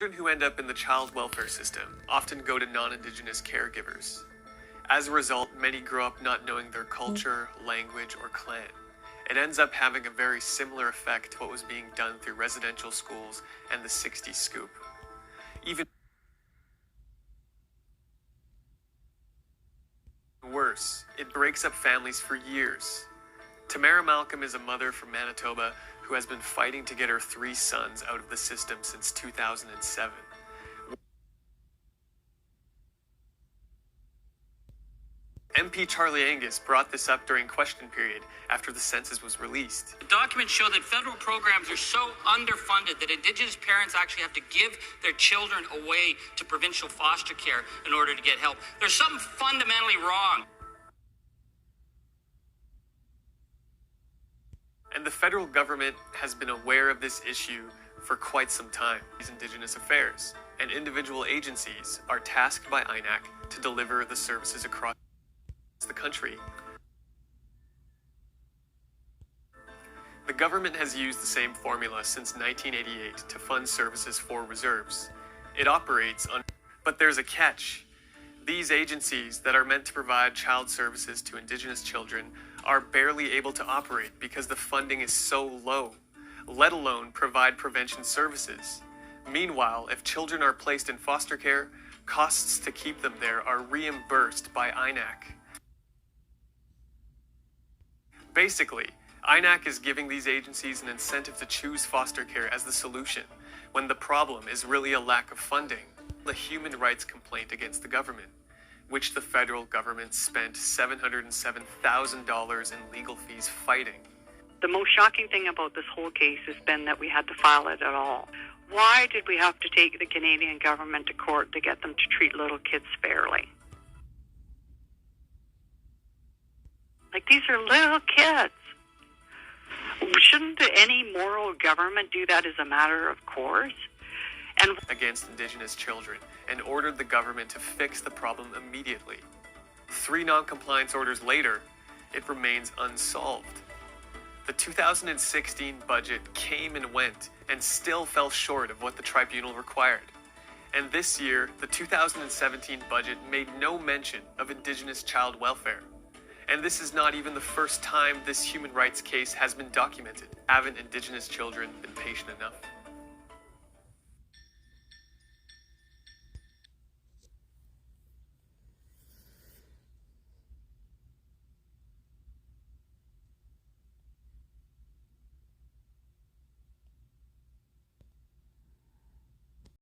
Children who end up in the child welfare system often go to non-Indigenous caregivers. As a result, many grow up not knowing their culture, language, or clan. It ends up having a very similar effect to what was being done through residential schools and the 60s scoop. Even worse, it breaks up families for years. Tamara Malcolm is a mother from Manitoba who has been fighting to get her 3 sons out of the system since 2007. MP Charlie Angus brought this up during question period after the census was released. The documents show that federal programs are so underfunded that Indigenous parents actually have to give their children away to provincial foster care in order to get help. There's something fundamentally wrong. And the federal government has been aware of this issue for quite some time. These Indigenous affairs and individual agencies are tasked by INAC to deliver the services across the country. The government has used the same formula since 1988 to fund services for reserves. It operates on, but there's a catch. These agencies that are meant to provide child services to Indigenous children are barely able to operate because the funding is so low, let alone provide prevention services. Meanwhile, if children are placed in foster care, costs to keep them there are reimbursed by INAC. Basically, INAC is giving these agencies an incentive to choose foster care as the solution, when the problem is really a lack of funding. The human rights complaint against the government, which the federal government spent $707,000 in legal fees fighting. The most shocking thing about this whole case has been that we had to file it at all. Why did we have to take the Canadian government to court to get them to treat little kids fairly? Like, these are little kids. Shouldn't any moral government do that as a matter of course? And against Indigenous children and ordered the government to fix the problem immediately. 3 non-compliance orders later, it remains unsolved. The 2016 budget came and went and still fell short of what the tribunal required. And this year, the 2017 budget made no mention of Indigenous child welfare. And this is not even the first time this human rights case has been documented. Haven't Indigenous children been patient enough?